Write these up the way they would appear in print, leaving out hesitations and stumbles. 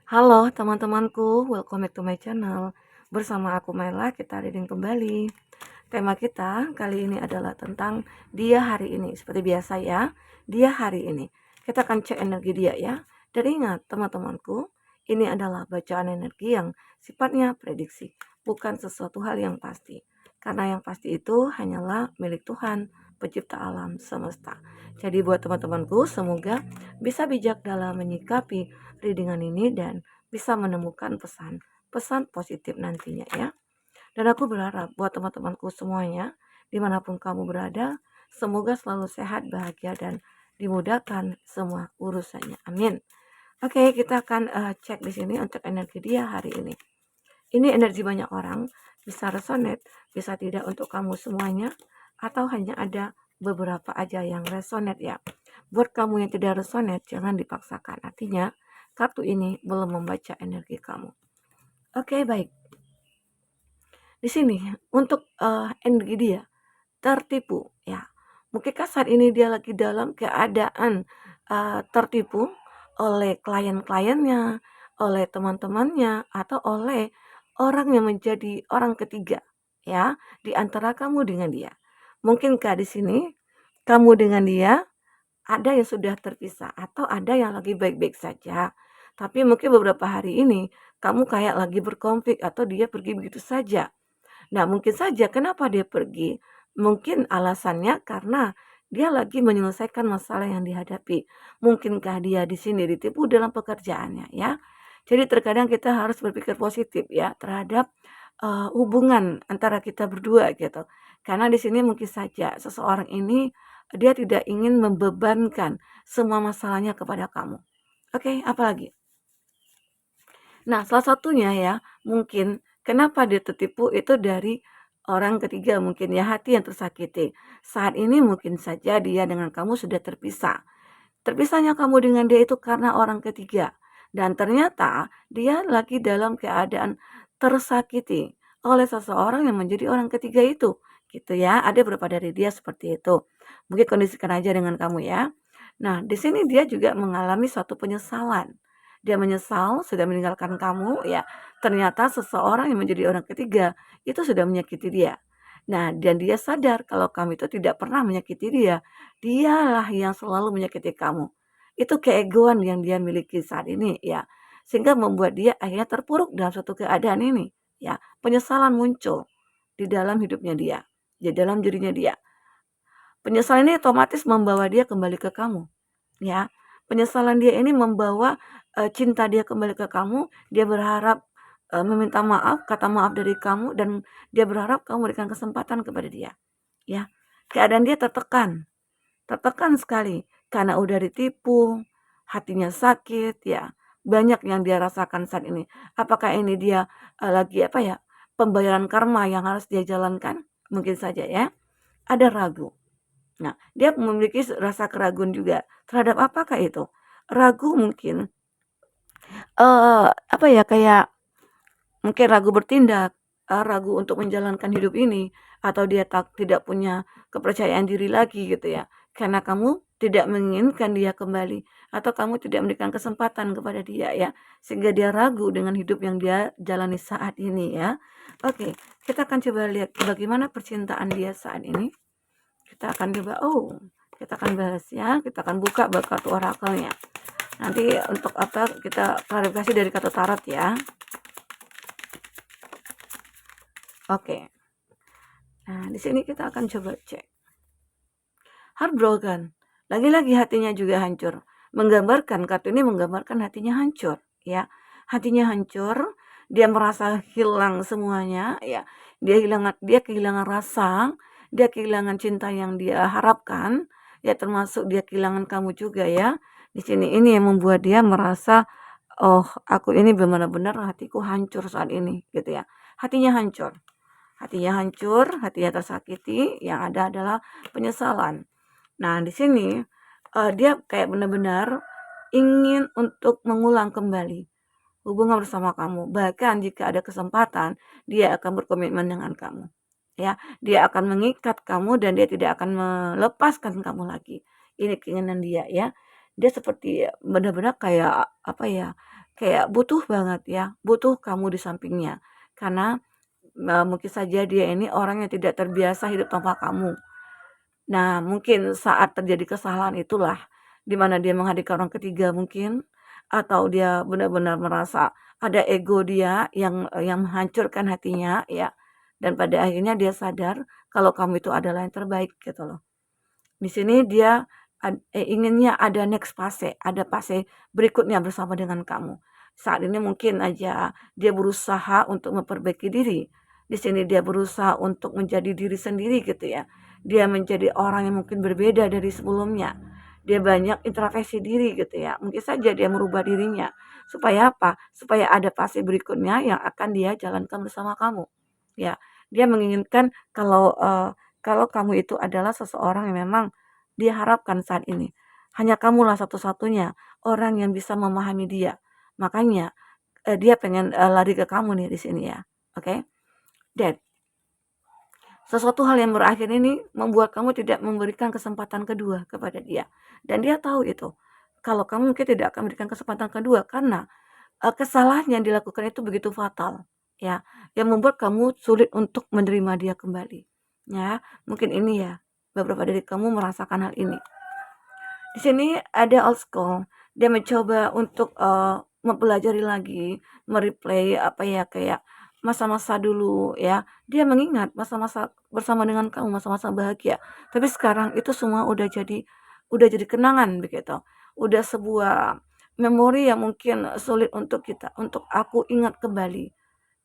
Halo teman-temanku, welcome back to my channel. Bersama aku Mela, kita reading kembali. Tema kita kali ini adalah tentang dia hari ini. Seperti biasa ya, dia hari ini. Kita akan cek energi dia ya. Dan ingat teman-temanku, ini adalah bacaan energi yang sifatnya prediksi, bukan sesuatu hal yang pasti. Karena yang pasti itu hanyalah milik Tuhan, pencipta alam semesta. Jadi buat teman-temanku, semoga bisa bijak dalam menyikapi readingan ini dan bisa menemukan pesan positif nantinya ya. Dan aku berharap buat teman-temanku semuanya, dimanapun kamu berada, semoga selalu sehat, bahagia, dan dimudahkan semua urusannya. Amin. Oke, kita akan cek di sini untuk energi dia hari ini. Ini energi banyak orang, bisa resonate, bisa tidak untuk kamu semuanya, atau hanya ada beberapa aja yang resonate ya. Buat kamu yang tidak resonate, jangan dipaksakan. Artinya, kartu ini belum membaca energi kamu. Oke, baik. Di sini untuk energi dia tertipu ya. Mungkinkah saat ini dia lagi dalam keadaan tertipu oleh klien-kliennya, oleh teman-temannya, atau oleh orang yang menjadi orang ketiga ya di antara kamu dengan dia. Mungkinkah di sini kamu dengan dia ada yang sudah terpisah atau ada yang lagi baik-baik saja. Tapi mungkin beberapa hari ini kamu kayak lagi berkonflik atau dia pergi begitu saja. Nah, mungkin saja kenapa dia pergi? Mungkin alasannya karena dia lagi menyelesaikan masalah yang dihadapi. Mungkinkah dia di sini ditipu dalam pekerjaannya ya? Jadi terkadang kita harus berpikir positif ya terhadap hubungan antara kita berdua gitu. Karena di sini mungkin saja seseorang ini dia tidak ingin membebankan semua masalahnya kepada kamu. Oke, apalagi? Nah, salah satunya ya, mungkin kenapa dia tertipu itu dari orang ketiga mungkin ya, hati yang tersakiti. Saat ini mungkin saja dia dengan kamu sudah terpisah. Terpisahnya kamu dengan dia itu karena orang ketiga. Dan ternyata dia lagi dalam keadaan tersakiti oleh seseorang yang menjadi orang ketiga itu. Gitu ya, ada beberapa dari dia seperti itu. Mungkin kondisikan aja dengan kamu ya. Nah, di sini dia juga mengalami suatu penyesalan. Dia menyesal sudah meninggalkan kamu ya. Ternyata seseorang yang menjadi orang ketiga itu sudah menyakiti dia. Nah, dan dia sadar kalau kamu itu tidak pernah menyakiti dia. Dialah yang selalu menyakiti kamu. Itu keegoan yang dia miliki saat ini ya. Sehingga membuat dia akhirnya terpuruk dalam suatu keadaan ini ya. Penyesalan muncul di dalam hidupnya dia, di dalam dirinya dia. Penyesalan ini otomatis membawa dia kembali ke kamu ya. Penyesalan dia ini membawa cinta dia kembali ke kamu, dia berharap meminta maaf, kata maaf dari kamu dan dia berharap kamu berikan kesempatan kepada dia. Ya. Keadaan dia tertekan. Tertekan sekali karena udah ditipu, hatinya sakit ya. Banyak yang dia rasakan saat ini. Apakah ini dia lagi apa ya? Pembayaran karma yang harus dia jalankan? Mungkin saja ya. Ada ragu. Nah, dia memiliki rasa keraguan juga. Terhadap apakah itu? Ragu mungkin apa ya, kayak mungkin ragu bertindak, ragu untuk menjalankan hidup ini, atau dia tidak punya kepercayaan diri lagi gitu ya. Karena kamu tidak menginginkan dia kembali, atau kamu tidak memberikan kesempatan kepada dia ya, sehingga dia ragu dengan hidup yang dia jalani saat ini ya. Oke, kita akan coba lihat bagaimana percintaan dia saat ini. Kita akan coba, kita akan bahas ya, kita akan buka kartu orakelnya. Nanti untuk apa kita klarifikasi dari kartu tarot ya. Oke. Nah, di sini kita akan coba cek. Heartbroken. Lagi-lagi hatinya juga hancur. Kartu ini menggambarkan hatinya hancur, ya. Hatinya hancur, dia merasa hilang semuanya, ya. Dia kehilangan rasa, dia kehilangan cinta yang dia harapkan, ya termasuk dia kehilangan kamu juga ya. Di sini ini yang membuat dia merasa, "Oh, aku ini benar-benar hatiku hancur saat ini," gitu ya. Hatinya hancur. Hatinya hancur, hatinya tersakiti, yang ada adalah penyesalan. Nah, di sini dia kayak benar-benar ingin untuk mengulang kembali hubungan bersama kamu. Bahkan jika ada kesempatan, dia akan berkomitmen dengan kamu. Ya, dia akan mengikat kamu dan dia tidak akan melepaskan kamu lagi. Ini keinginan dia ya. Dia seperti benar-benar kayak apa ya? kayak butuh banget ya, butuh kamu di sampingnya. Karena, mungkin saja dia ini orang yang tidak terbiasa hidup tanpa kamu. Nah, mungkin saat terjadi kesalahan itulah, di mana dia menghadirkan orang ketiga mungkin, atau dia benar-benar merasa ada ego dia yang menghancurkan hatinya ya, dan pada akhirnya dia sadar kalau kamu itu adalah yang terbaik gitu loh. Di sini dia inginnya ada next fase, ada fase berikutnya bersama dengan kamu. Saat ini mungkin aja dia berusaha untuk memperbaiki diri. Di sini dia berusaha untuk menjadi diri sendiri gitu ya. Dia menjadi orang yang mungkin berbeda dari sebelumnya. Dia banyak introspeksi diri gitu ya. Mungkin saja dia merubah dirinya. Supaya apa? Supaya ada fase berikutnya yang akan dia jalankan bersama kamu. Ya, dia menginginkan kalau kamu itu adalah seseorang yang memang dia harapkan saat ini. Hanya kamulah satu-satunya orang yang bisa memahami dia. Makanya, dia pengen, lari ke kamu nih di sini ya, oke? Dan sesuatu hal yang berakhir ini membuat kamu tidak memberikan kesempatan kedua kepada dia. Dan dia tahu itu, kalau kamu mungkin tidak akan memberikan kesempatan kedua karena, kesalahan yang dilakukan itu begitu fatal, ya, yang membuat kamu sulit untuk menerima dia kembali, ya. Mungkin ini ya, beberapa dari kamu merasakan hal ini. Di sini ada old school, dia mencoba untuk, mempelajari lagi, apa ya, kayak masa-masa dulu ya. Dia mengingat masa-masa bersama dengan kamu, masa-masa bahagia. Tapi sekarang itu semua udah jadi kenangan begitu. Udah sebuah memori yang mungkin sulit untuk aku ingat kembali.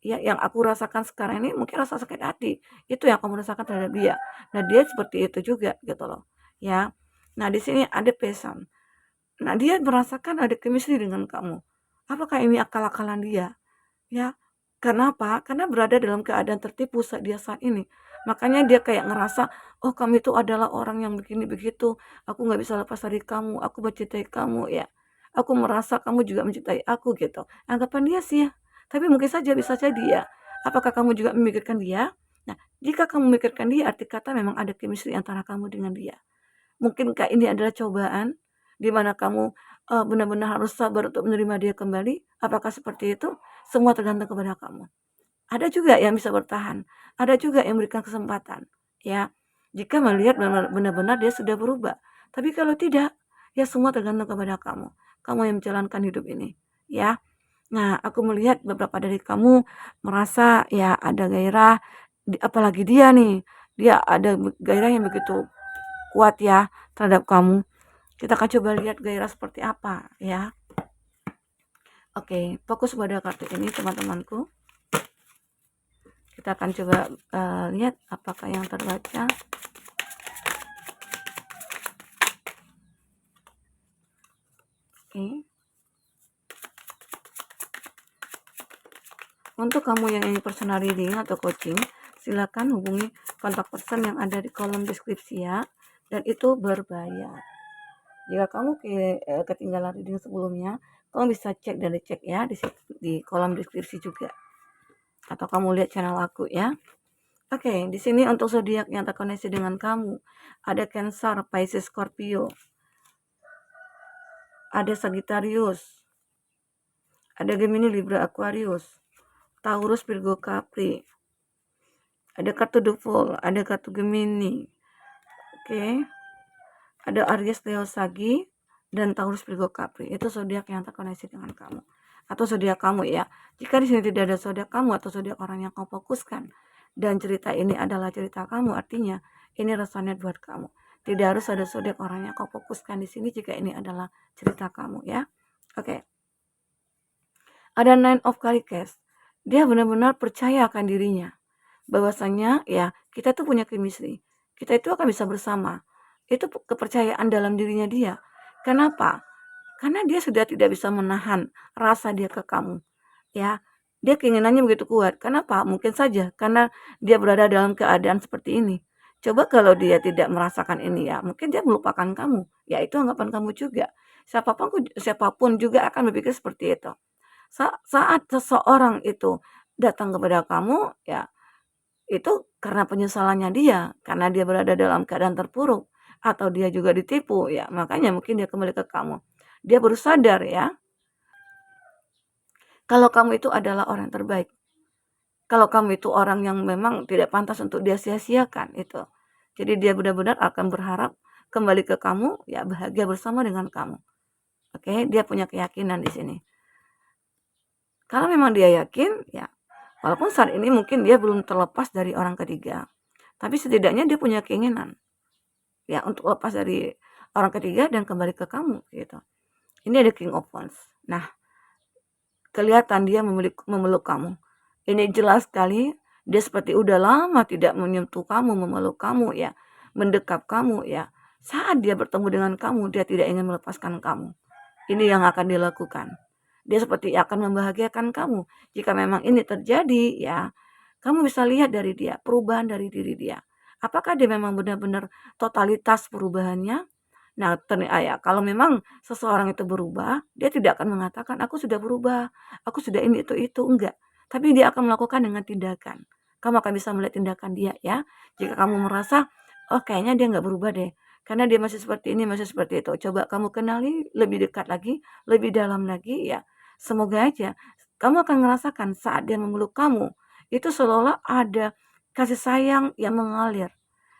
Ya, yang aku rasakan sekarang ini mungkin rasa sakit hati, itu yang kamu rasakan terhadap dia. Nah, dia seperti itu juga gitu loh, ya. Nah, di sini ada passion. Nah, dia merasakan ada chemistry dengan kamu. Apakah ini akal-akalan dia? Ya, karena apa? Karena berada dalam keadaan tertipu saat dia saat ini. Makanya dia kayak ngerasa, oh kamu itu adalah orang yang begini begitu. Aku nggak bisa lepas dari kamu. Aku mencintai kamu ya. Aku merasa kamu juga mencintai aku gitu. Anggapan dia sih ya. Tapi mungkin saja bisa jadi ya. Apakah kamu juga memikirkan dia? Nah, jika kamu memikirkan dia, arti kata memang ada chemistry antara kamu dengan dia. Mungkinkah ini adalah cobaan di mana kamu, benar-benar harus sabar untuk menerima dia kembali? Apakah seperti itu? Semua tergantung kepada kamu. Ada juga yang bisa bertahan, ada juga yang memberikan kesempatan, ya. Jika melihat benar-benar dia sudah berubah. Tapi kalau tidak, ya semua tergantung kepada kamu. Kamu yang menjalankan hidup ini, ya. Nah, aku melihat beberapa dari kamu merasa ya ada gairah, apalagi dia nih, dia ada gairah yang begitu kuat ya terhadap kamu. Kita akan coba lihat gairah seperti apa ya. Oke, fokus pada kartu ini teman-temanku. Kita akan coba lihat apakah yang terbaca. Oke. Untuk kamu yang ingin personal reading atau coaching, silakan hubungi kontak person yang ada di kolom deskripsi ya. Dan itu berbayar. Jika kamu ketinggalan reading sebelumnya, kamu bisa cek dan dicek ya di kolom deskripsi juga. Atau kamu lihat channel aku ya. Oke, di sini untuk zodiak yang terkoneksi dengan kamu, ada Cancer, Pisces, Scorpio, ada Sagittarius, ada Gemini, Libra, Aquarius, Taurus, Virgo, Capri, ada kartu The Fool, ada kartu Gemini, oke, ada Aries, Leo, Sagi, dan Taurus, Virgo, Capri. Itu zodiak yang terkoneksi dengan kamu atau zodiak kamu ya. Jika di sini tidak ada zodiak kamu atau zodiak orang yang kamu fokuskan dan cerita ini adalah cerita kamu, artinya ini resonate buat kamu. Tidak harus ada zodiak orang yang kamu fokuskan di sini jika ini adalah cerita kamu ya. Oke. Ada Nine of Cups. Dia benar-benar percaya akan dirinya. Bahwasanya ya kita tuh punya chemistry. Kita itu akan bisa bersama. Itu kepercayaan dalam dirinya dia. Kenapa? Karena dia sudah tidak bisa menahan rasa dia ke kamu. Ya, dia keinginannya begitu kuat. Kenapa? Mungkin saja karena dia berada dalam keadaan seperti ini. Coba kalau dia tidak merasakan ini ya, mungkin dia melupakan kamu. Ya itu anggapan kamu juga. Siapapun juga akan berpikir seperti itu. Saat seseorang itu datang kepada kamu, ya itu karena penyesalannya dia, karena dia berada dalam keadaan terpuruk atau dia juga ditipu ya, makanya mungkin dia kembali ke kamu. Dia baru sadar ya, Kalau kamu itu adalah orang terbaik, kalau kamu itu orang yang memang tidak pantas untuk dia sia-siakan itu. Jadi dia benar-benar akan berharap kembali ke kamu, ya bahagia bersama dengan kamu. Oke, dia punya keyakinan di sini. Kalau memang dia yakin, ya walaupun saat ini mungkin dia belum terlepas dari orang ketiga, tapi setidaknya dia punya keinginan ya untuk lepas dari orang ketiga dan kembali ke kamu gitu. Ini ada King of Wands. Nah, kelihatan dia memeluk kamu. Ini jelas sekali dia seperti udah lama tidak menyentuh kamu, memeluk kamu ya, mendekap kamu ya. Saat dia bertemu dengan kamu, dia tidak ingin melepaskan kamu. Ini yang akan dilakukan. Dia seperti akan membahagiakan kamu. Jika memang ini terjadi ya, kamu bisa lihat dari dia, perubahan dari diri dia. Apakah dia memang benar-benar totalitas perubahannya? Nah, ya, kalau memang seseorang itu berubah, dia tidak akan mengatakan, aku sudah berubah, aku sudah ini, itu, enggak. Tapi dia akan melakukan dengan tindakan. Kamu akan bisa melihat tindakan dia ya. Jika kamu merasa, oh kayaknya dia nggak berubah deh. Karena dia masih seperti ini, masih seperti itu. Coba kamu kenali lebih dekat lagi, lebih dalam lagi ya. Semoga aja kamu akan merasakan saat dia memeluk kamu, itu seolah-olah ada kasih sayang yang mengalir.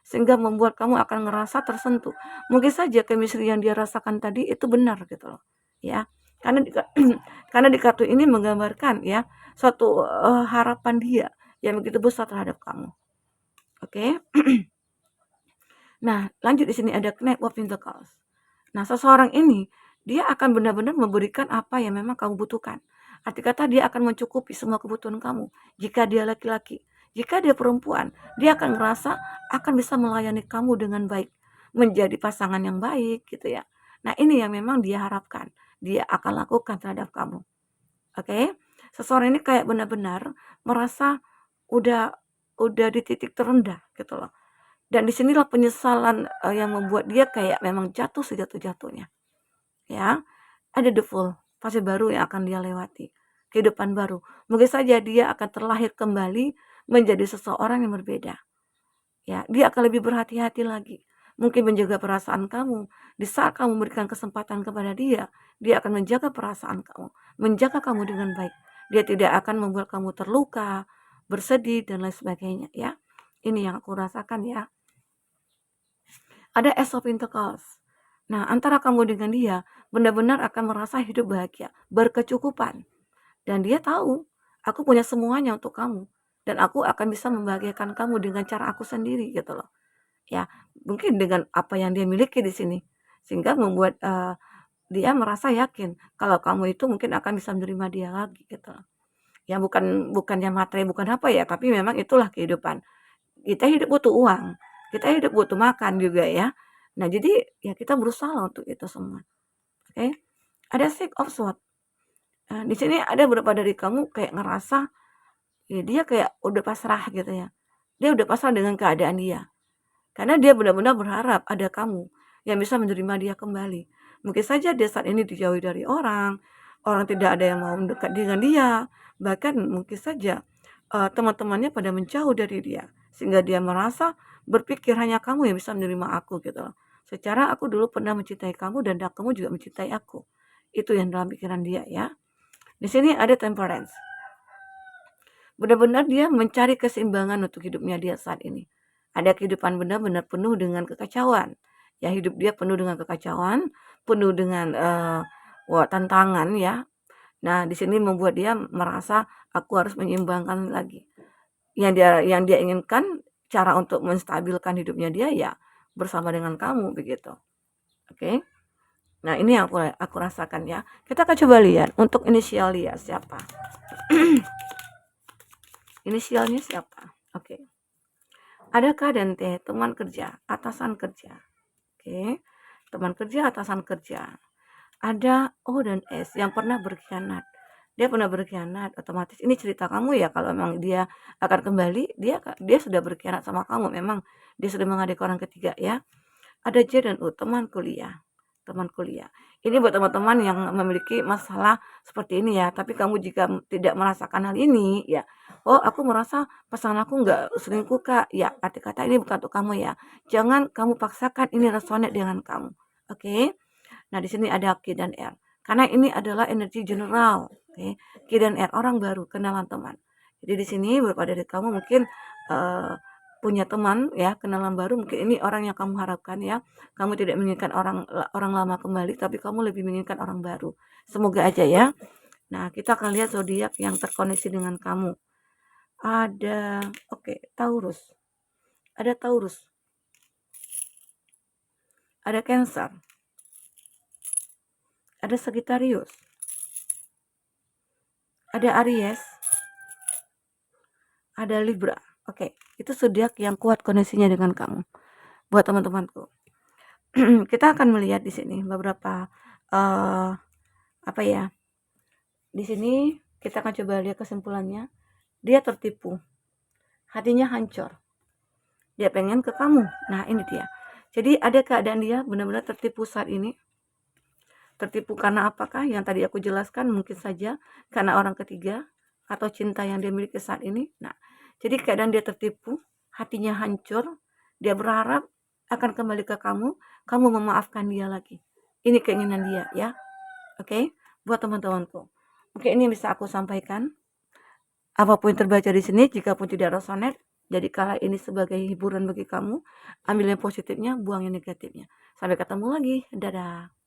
Sehingga membuat kamu akan ngerasa tersentuh. Mungkin saja chemistry yang dia rasakan tadi itu benar gitu loh. Ya. Karena di, karena di kartu ini menggambarkan ya suatu harapan dia yang begitu besar terhadap kamu. Oke. Nah, lanjut di sini ada Knight of Pentacles. Nah, seseorang ini dia akan benar-benar memberikan apa yang memang kamu butuhkan. Arti kata dia akan mencukupi semua kebutuhan kamu. Jika dia laki-laki, jika dia perempuan, dia akan merasa akan bisa melayani kamu dengan baik, menjadi pasangan yang baik gitu ya. Nah, ini yang memang dia harapkan, dia akan lakukan terhadap kamu. Oke? Seseorang ini kayak benar-benar merasa udah di titik terendah gitu loh. Dan disinilah penyesalan yang membuat dia kayak memang jatuh sejatuh-jatuhnya. Ya, ada the full, fase baru yang akan dia lewati, kehidupan baru. Mungkin saja dia akan terlahir kembali menjadi seseorang yang berbeda. Ya, dia akan lebih berhati-hati lagi. Mungkin menjaga perasaan kamu. Di saat kamu memberikan kesempatan kepada dia akan menjaga perasaan kamu, menjaga kamu dengan baik. Dia tidak akan membuat kamu terluka, bersedih dan lain sebagainya ya. Ini yang aku rasakan ya. Ada Ace of Pentacles. Nah, antara kamu dengan dia benar-benar akan merasa hidup bahagia, berkecukupan. Dan dia tahu, aku punya semuanya untuk kamu. Dan aku akan bisa membahagiakan kamu dengan cara aku sendiri gitu loh. Ya, mungkin dengan apa yang dia miliki di sini. Sehingga membuat dia merasa yakin kalau kamu itu mungkin akan bisa menerima dia lagi gitu loh. Ya bukannya materi, bukan apa ya, tapi memang itulah kehidupan. Kita hidup butuh uang, kita hidup butuh makan juga ya. Nah, jadi ya kita berusaha untuk itu semua. Oke. Ada Six of Swords. Di sini ada beberapa dari kamu kayak ngerasa ya dia kayak udah pasrah gitu ya. Dia udah pasrah dengan keadaan dia. Karena dia benar-benar berharap ada kamu yang bisa menerima dia kembali. Mungkin saja dia saat ini dijauhi dari orang tidak ada yang mau mendekat dengan dia, bahkan mungkin saja teman-temannya pada menjauh dari dia, sehingga dia merasa berpikir hanya kamu yang bisa menerima aku gitu loh. Secara aku dulu pernah mencintai kamu dan kamu juga mencintai aku. Itu yang dalam pikiran dia ya. Di sini ada Temperance. Benar-benar dia mencari keseimbangan untuk hidupnya dia saat ini. Ada kehidupan benar-benar penuh dengan kekacauan. Ya, hidup dia penuh dengan kekacauan, penuh dengan tantangan ya. Nah, di sini membuat dia merasa aku harus menyeimbangkan lagi. Yang dia inginkan cara untuk menstabilkan hidupnya dia ya bersama dengan kamu begitu. Oke. Nah, ini yang aku rasakan ya. Kita akan coba lihat untuk inisial dia siapa. Inisialnya siapa? Oke. Ada K dan T, teman kerja, atasan kerja. Oke. Teman kerja, atasan kerja. Ada O dan S yang pernah berkhianat. Dia pernah berkhianat, otomatis ini cerita kamu ya kalau memang dia akan kembali, dia sudah berkhianat sama kamu, memang dia sudah mengajak orang ketiga ya. Ada J dan U, teman kuliah. Teman kuliah. Ini buat teman-teman yang memiliki masalah seperti ini ya, tapi kamu jika tidak merasakan hal ini ya, oh aku merasa pasangan aku nggak selingkuh kak, ya arti kata ini bukan untuk kamu ya. Jangan kamu paksakan ini resonate dengan kamu. Oke. Nah, di sini ada Q dan R. Karena ini adalah energi general Oke, Q dan R, orang baru, kenalan teman. Jadi di sini beberapa dari kamu mungkin punya teman ya, kenalan baru, mungkin ini orang yang kamu harapkan ya. Kamu tidak menginginkan orang lama kembali, tapi kamu lebih menginginkan orang baru. Semoga aja ya. Nah, kita akan lihat zodiak yang terkoneksi dengan kamu. Ada, Taurus. Ada Taurus. Ada Cancer. Ada Sagittarius. Ada Aries. Ada Libra. Itu zodiak yang kuat koneksinya dengan kamu. Buat teman-temanku. Kita akan melihat di sini beberapa di sini kita akan coba lihat kesimpulannya. Dia tertipu. Hatinya hancur. Dia pengen ke kamu. Nah, ini dia. Jadi ada keadaan dia benar-benar tertipu saat ini. Tertipu karena apakah? Yang tadi aku jelaskan, mungkin saja karena orang ketiga atau cinta yang dia miliki saat ini. Nah, jadi keadaan dia tertipu, hatinya hancur, dia berharap akan kembali ke kamu memaafkan dia lagi. Ini keinginan dia ya. Buat teman-temanku. Ini yang bisa aku sampaikan. Apapun yang terbaca di sini, jika pun tidak resonate, jadikanlah ini sebagai hiburan bagi kamu. Ambil yang positifnya, buang yang negatifnya. Sampai ketemu lagi. Dadah.